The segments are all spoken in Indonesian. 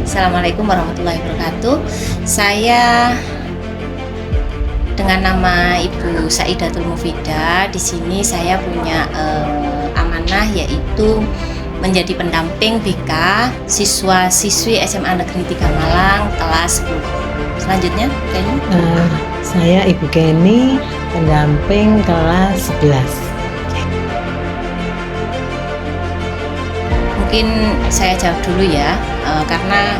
Assalamualaikum warahmatullahi wabarakatuh. Saya dengan nama Ibu Saidatul Mufidah. Di sini saya punya amanah, yaitu menjadi pendamping BK siswa-siswi SMA Negeri 3 Malang kelas 10. Selanjutnya, Kenny. Saya Ibu Kenny, pendamping kelas 11. Mungkin saya jawab dulu ya, karena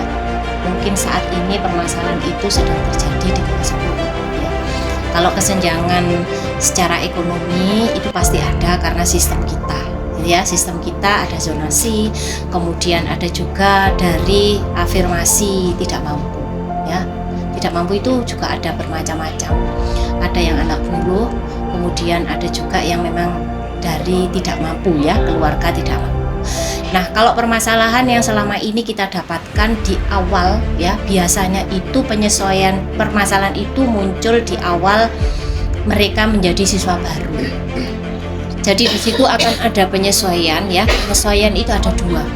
mungkin saat ini permasalahan itu sedang terjadi di kelas 10 ya. Kalau kesenjangan secara ekonomi itu pasti ada karena sistem kita ya, sistem kita ada zonasi, kemudian ada juga dari afirmasi tidak mampu ya. Tidak mampu itu juga ada bermacam-macam, ada yang anak buruh, kemudian ada juga yang memang dari tidak mampu ya, keluarga tidak mampu. Nah, kalau permasalahan yang selama ini kita dapatkan di awal ya, biasanya itu penyesuaian permasalahan itu muncul di awal mereka menjadi siswa baru. Jadi di situ akan ada penyesuaian ya. Penyesuaian itu ada dua.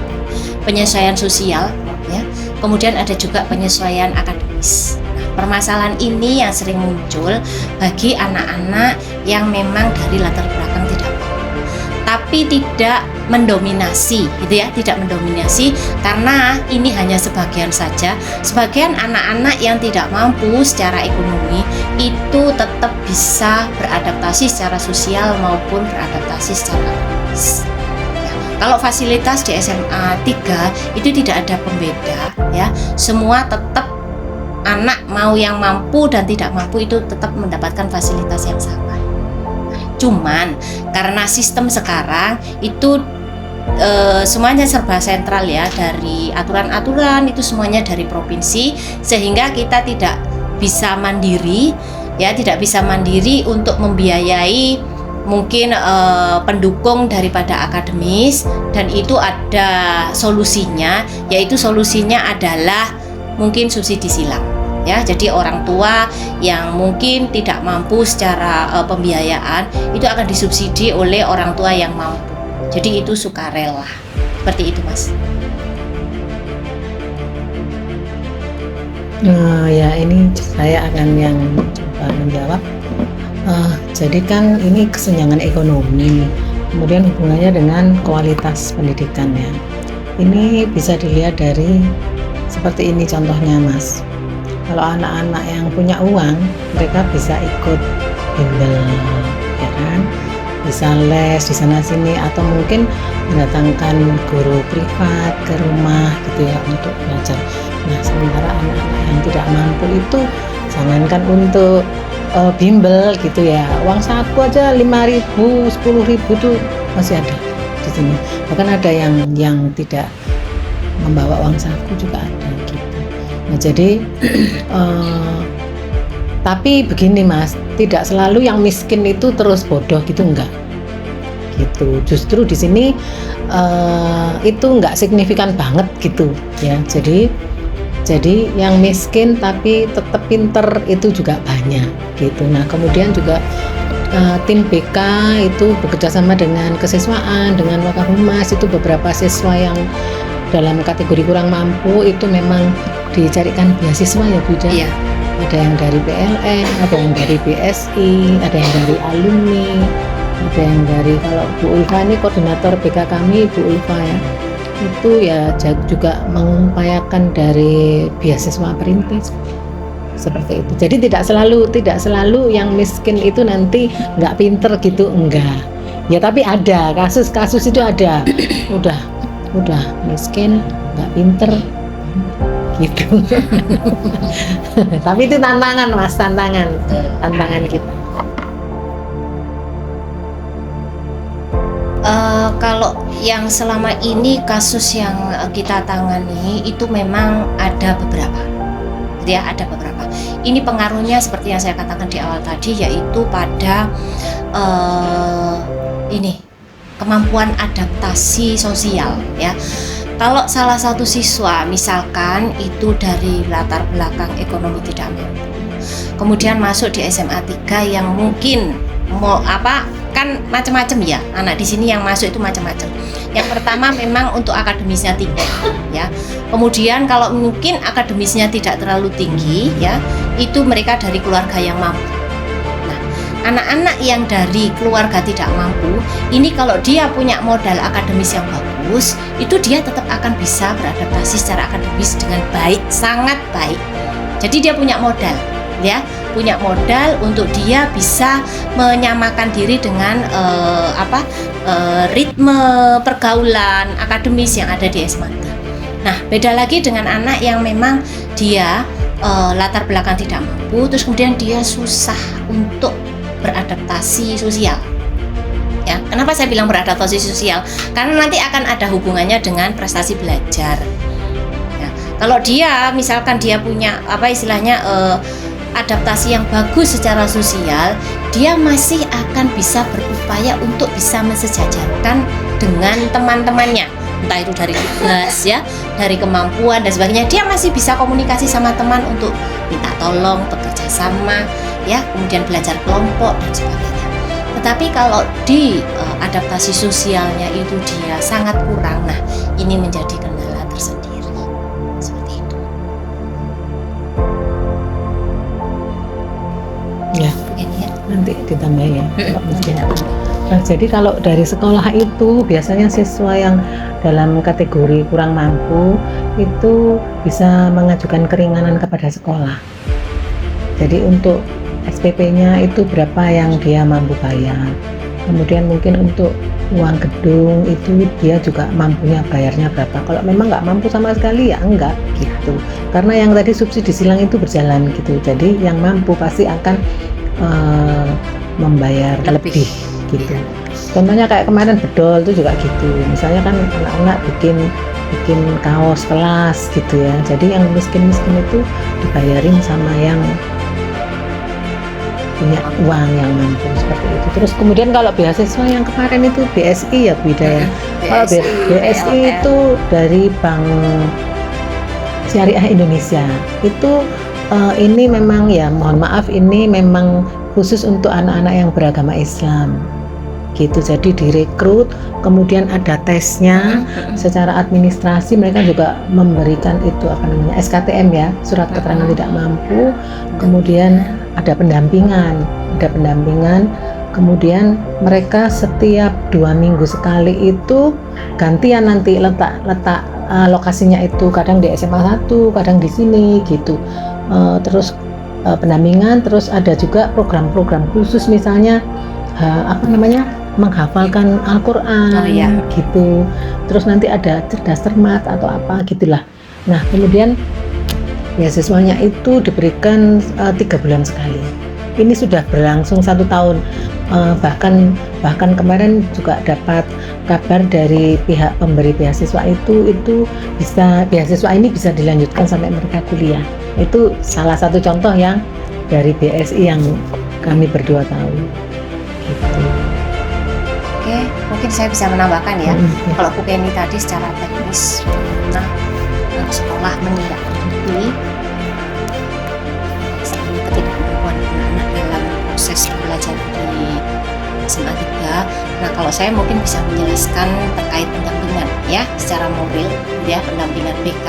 Penyesuaian sosial ya, kemudian ada juga penyesuaian akademis. Nah, permasalahan ini yang sering muncul bagi anak-anak yang memang dari latar belakang tidak mampu, tapi tidak mendominasi gitu ya, tidak mendominasi karena ini hanya sebagian saja. Sebagian anak-anak yang tidak mampu secara ekonomi itu tetap bisa beradaptasi secara sosial maupun beradaptasi secara akademis. Ya, kalau fasilitas di SMA 3 itu tidak ada pembeda ya, semua tetap anak mau yang mampu dan tidak mampu itu tetap mendapatkan fasilitas yang sama. Cuman karena sistem sekarang itu semuanya serba sentral ya, dari aturan-aturan itu semuanya dari provinsi, sehingga kita tidak bisa mandiri ya, tidak bisa mandiri untuk membiayai mungkin pendukung daripada akademis, dan itu ada solusinya, yaitu solusinya adalah mungkin subsidi silang. Ya, jadi orang tua yang mungkin tidak mampu secara pembiayaan itu akan disubsidi oleh orang tua yang mampu. Jadi itu sukarela. Seperti itu, Mas. Ya, ini saya akan yang coba menjawab. Jadi kan ini kesenjangan ekonomi, kemudian hubungannya dengan kualitas pendidikan ya. Ini bisa dilihat dari seperti ini contohnya, Mas. Kalau anak-anak yang punya uang, mereka bisa ikut bimbel, ya kan? Bisa les di sana sini, atau mungkin mendatangkan guru privat ke rumah gitu ya untuk belajar. Nah, sementara anak-anak yang tidak mampu itu jangankan untuk bimbel gitu ya, uang saku aja 5.000, 10.000 tuh masih ada di sini. Bahkan ada yang tidak membawa uang saku juga ada gitu. Nah, jadi tapi begini, Mas, tidak selalu yang miskin itu terus bodoh gitu, enggak gitu. Justru di sini itu enggak signifikan banget gitu ya. Jadi yang miskin tapi tetap pinter itu juga banyak gitu. Nah, kemudian juga tim BK itu bekerja sama dengan kesiswaan, dengan Wakahumas, itu beberapa siswa yang dalam kategori kurang mampu itu memang dicarikan beasiswa ya, Bu. Iya. Ada yang dari PLN, ada yang dari BSI, ada yang dari alumni, ada yang dari, kalau Bu Ulfa ini koordinator BK kami, Bu Ulfa ya, itu ya juga mengupayakan dari beasiswa perintis seperti itu. Jadi tidak selalu yang miskin itu nanti nggak pinter gitu, enggak ya, tapi ada kasus-kasus itu ada, udah miskin nggak pinter gitu. Tapi itu tantangan, Mas, tantangan kita. Kalau yang selama ini kasus yang kita tangani itu memang ada beberapa ya, ada beberapa. Ini pengaruhnya seperti yang saya katakan di awal tadi, yaitu pada ini kemampuan adaptasi sosial ya. Kalau salah satu siswa misalkan itu dari latar belakang ekonomi tidak mampu, kemudian masuk di SMA 3 yang mungkin kan macam-macam ya, anak di sini yang masuk itu macam-macam. Yang pertama memang untuk akademisnya tinggi ya. Kemudian kalau mungkin akademisnya tidak terlalu tinggi ya, itu mereka dari keluarga yang mampu. Nah, anak-anak yang dari keluarga tidak mampu, ini kalau dia punya modal akademis yang bagus, itu dia tetap akan bisa beradaptasi secara akademis dengan baik, sangat baik. Jadi dia punya modal ya, punya modal untuk dia bisa menyamakan diri dengan ritme pergaulan akademis yang ada di SMA 3. Nah, beda lagi dengan anak yang memang dia latar belakang tidak mampu, terus kemudian dia susah untuk beradaptasi sosial. Ya, kenapa saya bilang beradaptasi sosial? Karena nanti akan ada hubungannya dengan prestasi belajar. Ya, kalau dia misalkan dia punya adaptasi yang bagus secara sosial, dia masih akan bisa berupaya untuk bisa mensejajarkan dengan teman-temannya, entah itu dari tugas ya, dari kemampuan dan sebagainya. Dia masih bisa komunikasi sama teman untuk minta tolong, bekerja sama ya, kemudian belajar kelompok dan sebagainya. Tetapi kalau di adaptasi sosialnya itu dia sangat kurang, nah ini menjadi kendala tersendiri. Seperti itu. Ya, nanti ditambah ya. Nah, jadi kalau dari sekolah itu biasanya siswa yang dalam kategori kurang mampu itu bisa mengajukan keringanan kepada sekolah. Jadi untuk SPP-nya itu berapa yang dia mampu bayar. Kemudian mungkin untuk uang gedung itu dia juga mampunya bayarnya berapa. Kalau memang nggak mampu sama sekali ya enggak gitu. Karena yang tadi subsidi silang itu berjalan gitu. Jadi yang mampu pasti akan membayar lebih gitu. Contohnya kayak kemarin bedol itu juga gitu. Misalnya kan anak-anak bikin kaos kelas gitu ya. Jadi yang miskin-miskin itu dibayarin sama yang punya uang yang mampu seperti itu. Terus kemudian kalau beasiswa yang kemarin itu BSI ya Bu Ida ya. Kalau BSI itu dari Bank Syariah Indonesia itu ini memang ya mohon maaf ini memang khusus untuk anak-anak yang beragama Islam gitu. Jadi direkrut, kemudian ada tesnya. Secara administrasi mereka juga memberikan itu SKTM ya, surat keterangan tidak mampu. Kemudian ada pendampingan. Kemudian mereka setiap 2 minggu sekali itu gantian nanti letak lokasinya itu, kadang di SMA 1, kadang di sini gitu. Terus pendampingan, terus ada juga program-program khusus misalnya menghafalkan Al-Quran gitu. Terus nanti ada cerdas cermat atau apa gitulah. Nah kemudian beasiswanya itu diberikan 3 bulan sekali. Ini sudah berlangsung 1 tahun. Bahkan kemarin juga dapat kabar dari pihak pemberi beasiswa itu bisa beasiswa ini bisa dilanjutkan sampai mereka kuliah. Itu salah satu contoh yang dari BSI yang kami berdua tahu gitu. Oke, mungkin saya bisa menambahkan ya. Kalau Bu Penny tadi secara teknis sekolah menindaklanjuti ketidakmampuan anak-anak dalam proses belajar di SMA 3. Nah, kalau saya mungkin bisa menjelaskan terkait pendampingan ya, secara moral ya, pendampingan BK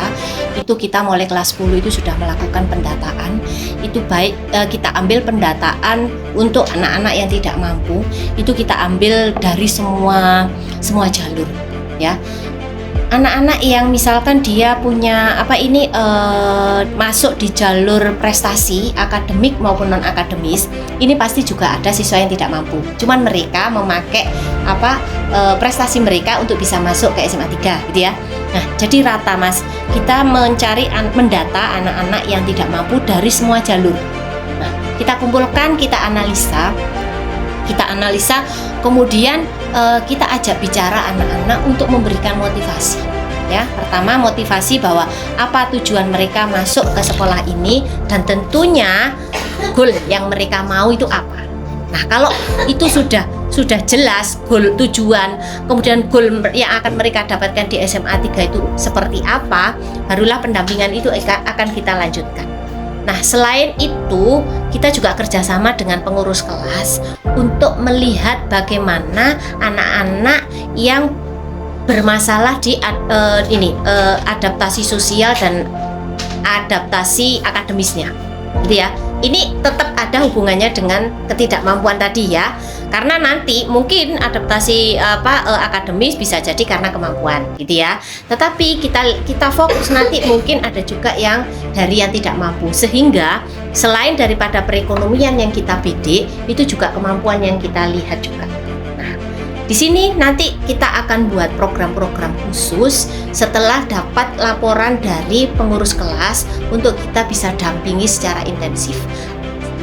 itu kita mulai kelas 10 itu sudah melakukan pendataan. Itu baik kita ambil pendataan untuk anak-anak yang tidak mampu, itu kita ambil dari semua jalur ya. Anak-anak yang misalkan dia punya masuk di jalur prestasi akademik maupun non akademis, ini pasti juga ada siswa yang tidak mampu. Cuman mereka memakai prestasi mereka untuk bisa masuk ke SMA 3 gitu ya. Nah, jadi rata Mas, kita mendata anak-anak yang tidak mampu dari semua jalur. Nah, kita kumpulkan, kita analisa, kemudian kita ajak bicara anak-anak untuk memberikan motivasi ya. Pertama, motivasi bahwa apa tujuan mereka masuk ke sekolah ini dan tentunya goal yang mereka mau itu apa. Nah, kalau itu sudah jelas goal, tujuan, kemudian goal yang akan mereka dapatkan di SMA 3 itu seperti apa, barulah pendampingan itu akan kita lanjutkan. Nah, Nah, selain itu, kita juga kerjasama dengan pengurus kelas untuk melihat bagaimana anak-anak yang bermasalah di adaptasi sosial dan adaptasi akademisnya, gitu ya. Ini tetap ada hubungannya dengan ketidakmampuan tadi ya, karena nanti mungkin adaptasi akademis bisa jadi karena kemampuan, gitu ya. Tetapi kita fokus nanti mungkin ada juga yang dari yang tidak mampu, sehingga selain daripada perekonomian yang kita bidik, itu juga kemampuan yang kita lihat juga. Di sini nanti kita akan buat program-program khusus setelah dapat laporan dari pengurus kelas untuk kita bisa dampingi secara intensif.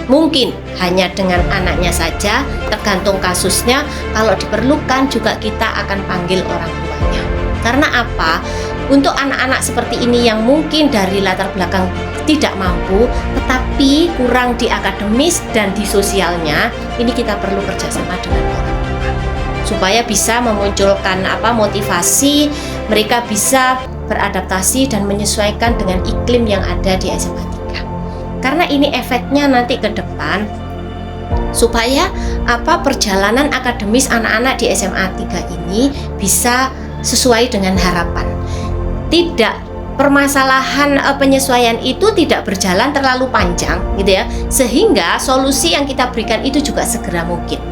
Mungkin hanya dengan anaknya saja, tergantung kasusnya. Kalau diperlukan juga kita akan panggil orang tuanya. Karena apa? Untuk anak-anak seperti ini yang mungkin dari latar belakang tidak mampu, tetapi kurang di akademis dan di sosialnya, ini kita perlu kerjasama dengan orang supaya bisa memunculkan motivasi mereka bisa beradaptasi dan menyesuaikan dengan iklim yang ada di SMA 3. Karena ini efeknya nanti ke depan supaya perjalanan akademis anak-anak di SMA 3 ini bisa sesuai dengan harapan. Permasalahan penyesuaian itu tidak berjalan terlalu panjang, gitu ya, sehingga solusi yang kita berikan itu juga segera mungkin.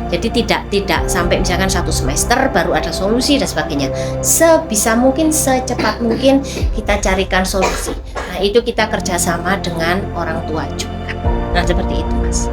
Jadi tidak sampai misalkan 1 semester baru ada solusi dan sebagainya. Sebisa mungkin, secepat mungkin kita carikan solusi. Nah, itu kita kerjasama dengan orang tua juga. Nah, seperti itu, Mas.